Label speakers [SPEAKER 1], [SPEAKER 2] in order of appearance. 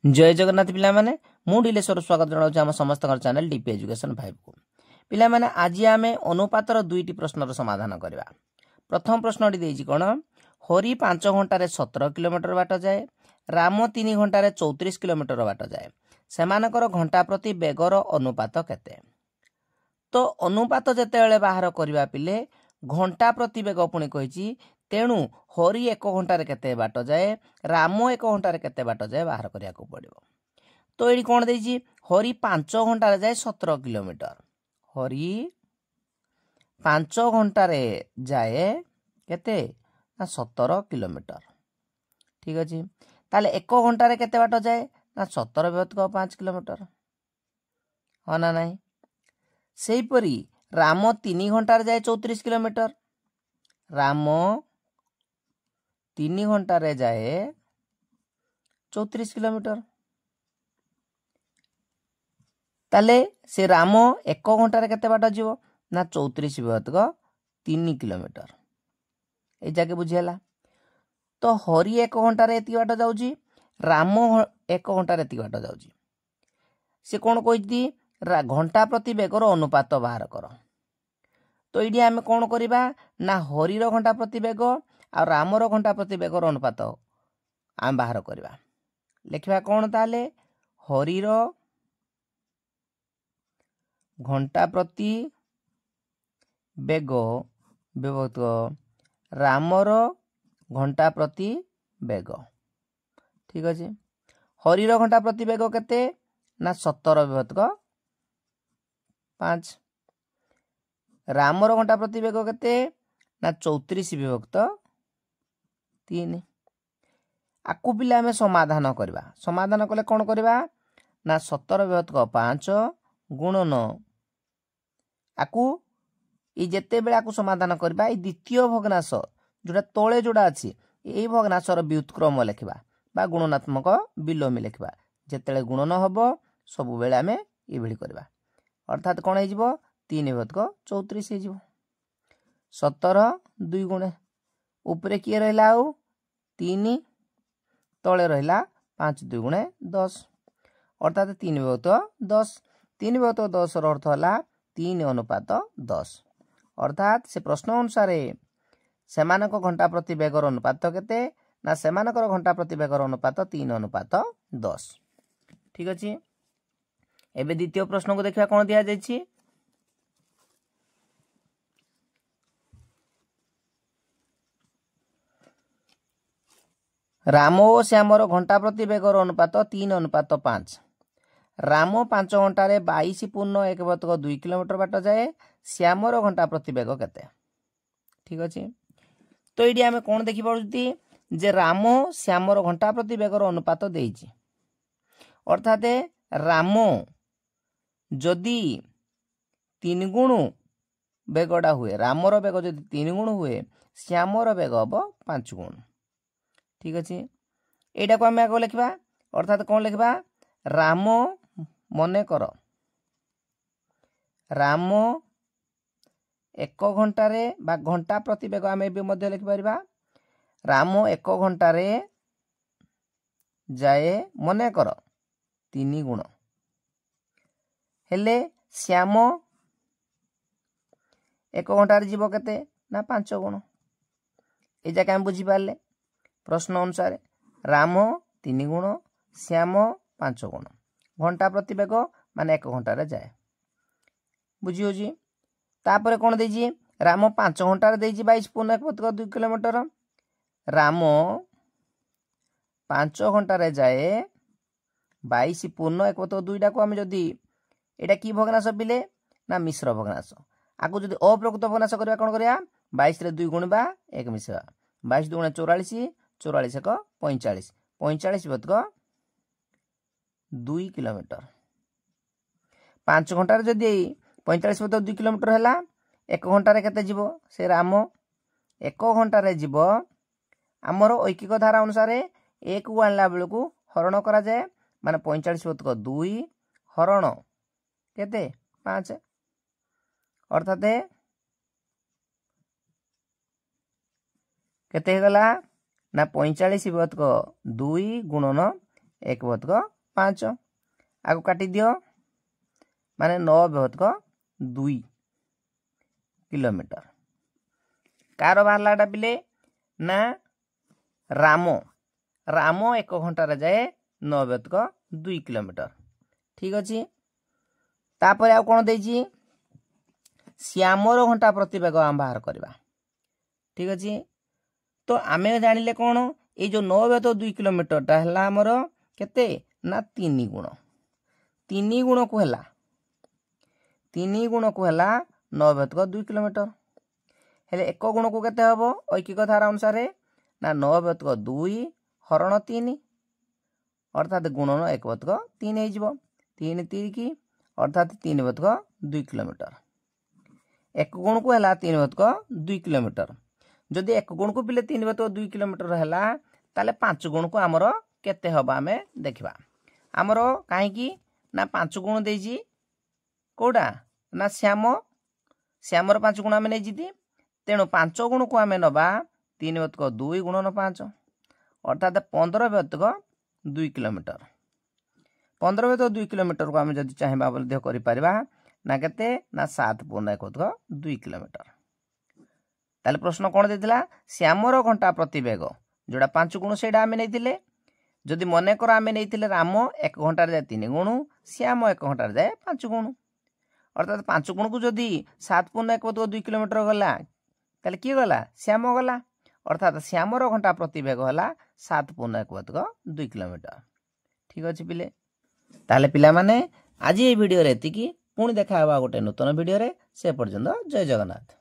[SPEAKER 1] जय जगन्नाथ पिला माने मु डिलेश्वर स्वागत जनाऊँ आम समस्त चैनल डीपी एजुकेशन 5 को पिला माने आज आम अनुपातर दुईटी प्रश्नर समाधान करवा। प्रथम प्रश्न कौन हरि 5 घंटे 17 किलोमीटर बाट जाए, राम 3 घंटे 34 किलोमीटर बाट जाए, सेमानकर घंटा प्रति बेगर अनुपात केते। तो अनुपात जेतेबेले बाहर करवा पिले घंटा प्रति बेग पुणी कही तेणु हरि 1 घंटे केते बाट जाए, राम 1 घंटे केते बाट जाए बाहर करिया को पड़िबो। तो ये कौन देछि हरि 5 घंटे जाए 17 किलोमीटर, हरि 5 घंटे जाए केते ना 17 किलोमीटर। ठीक अछि ताले 1 घंटे केते बाट जाए ना 17 व्यतिक 5 किलोमीटर हाँ ना नहीं। सेहीपरि राम 3 घंटे जाए 34 किलोमीटर, राम 3 घंटे जाए 34 किलोमीटर। ताले से राम 1 घंटे केते बाट जीवो ना 34 व्यतिक 3 किलोमीटर। ए जाके बुझियला। तो हरि 1 घंटे एति बाट जाउची, राम 1 घंटे एति बाट जाउची। से कौन कहिती घंटा प्रति बेगर अनुपात बाहर कर। तो ये आम कौन करवा ना हरिर घंटा प्रति बेग आ रामर घंटा प्रति बेगर अनुपात आम बाहर करवा। लिखा कौन ताले हरिर घंटा प्रति बेग विभक्त रामर घंटा प्रति बेग। ठीक अच्छे हरिर घंटा प्रति बेग केते ना 17 विभक्त 5, रामर घंटा प्रति बेग केते ना 34 विभक्त 3। आकु पिला हमें समाधान करवा। समाधान कले कौन करवा ना 17 विभक्त 5 गुणन आकु जेते बेले आकु समाधान करवा ये द्वितीय भग्नांश जोटा तले जोड़ा अच्छी यही भग्नांशर व्युत्क्रम लिखा बा गुणनात्मक विलोमी लिखा। जिते गुणन हम सब बेले आम ये करवा अर्थात कौन हो 3 विभक्त 34 हो 17 2 गुणे उपरे किए रहा आउ 3 तले रहा 5 2 गुणे 10 अर्थात 3 विभक्त 10। 3 विभक्त 10 अर्थ है 3 अनुपात 10 अर्थात से प्रश्न अनुसार सेमानक घंटा प्रति बेगर अनुपात केते ना सेमानकर घंटा प्रति बेगर अनुपात 3 अनुपात 10। ठीक अच्छे एबे द्वितीय प्रश्न को देखा कौन दिया जायछि। राम और श्यामर घंटा प्रति बेगर अनुपात 3 अनुपात 5। राम 5 घंटे 22.1 किलोमीटर बाट जाए, श्यामर घंटा प्रति बेग केते। ठीक अच्छे तो ये आम कौन देखी पार्टी जे राम श्यामर घंटा प्रति बेगर अनुपात देइछि अर्थात राम जदि 3 गुण बेगटा हुए, रामर बेग जदि 3 गुण हुए श्यामर बेग हम 5 गुण। ठीक अच्छे यहाँ को आम आगे लिखा अर्थात कौन लिखा राम मन कर राम 1 घंटे बा घंटा प्रति बेग आम लिखिपर राम 1 घंटे जाए मन कर 3 गुण हेले श्याम 1 घंटे जीव केते ना 5 गुण। ये जाके आम बुझीपारे प्रश्न अनुसार राम 3 गुण श्याम 5 गुण घंटा प्रति बेग मान 1 घंटे जाए बुझी होची। तापर कौन देजी राम 5 घंटे देजी 22.1 किलोमीटर, राम 5 घंटे जाए 22.1 को आम जदि एटा की भग्नांश पिले ना मिश्र भग्नांश आगु जदि अप्रकृत भग्नांश करवा कौन करवा 22 रे 2 गुणवा 1 मिश्रा 22 2 44 44 1 45 45 व्यतिक 2 किलोमीटर। 5 घंटे जदि 45 व्यतिक 2 किलोमीटर है 1 घंटे केते जीव से राम 1 घंटे जीव आमर ऐकिक धारा अनुसार 1 को आणला बेलू हरण करा जाए माने 45 व्यतिक 2 हरण केते 5 अर्थात केते गला ना 45 व्यतिक 2 गुणन 1 व्यतिक 5 आगु काटी दियो माने 9 व्यवतक 2 किलोमीटर कार बाहरलाटा पिले ना राम राम 1 घंटा जाए 9 व्यवतक 2 किलोमीटर ठीक अच्छे तापर आ कौन देजी श्यामर घंटा प्रति बेग आम बाहर करवा ठीक अच्छे तो आम जानिले कौन ये जो 9 व्यवतक 2 किलोमीटर है आमर केते ना 3 गुण 3 गुण को है 3 गुण को है 9 व्यवतक 2 किलोमीटर हेले 1 गुण को केते हबो ऐकिक धारा अनुसार ना 9 व्यवतक 2 हरण 3 अर्थात गुणन 1 व्यवतक 3 हो 3 3 की अर्थात 3 व्यवतक 2 किलोमीटर 1 गुण को है 3 व्यवतक 2 किलोमीटर जदि 1 गुण को पिले 3 व्यवतक 2 किलोमीटर है ताले 5 गुण को आमर केते हबा आमे देखिबा आमर काहेकि ना 5 गुण देजी कोडा ना श्यामर 5 गुण आमे नै जिति तेणु 5 गुण को आमे नबा 3 व्यवतक 2 गुणन 5 अर्थात 15 व्यवतक 2 किलोमीटर 15 व्यवतक 2 किलोमीटर को आमे जदि चाहिबा बोल देह करि परिबा ना केते ना 7 पूर्ण 1 व्यवतक 2 किलोमीटर ताले प्रश्न कोन देथिला श्यामर घंटा प्रति बेग जोड़ा 5 गुण सेडा आमे नैथिले जदि मने कर आमे नैथिले राम 1 घंटा जाए 3 गुण श्याम 1 घंटा जाए 5 गुण अर्थात 5 गुण को जदि 7 पूर्ण 1 व्यवतक 2 किलोमीटर गला ताले की गला श्याम गला अर्थात श्यामर घंटा प्रति बेग हला 7 पूर्ण 1 व्यवतक 2 किलोमीटर ठीक अच्छे पिले ताले पिला माने आज ये वीडियो रे एतिकी पुणी देखा हवा गोटे नूतन वीडियो रे से पर्यंत जय जगन्नाथ।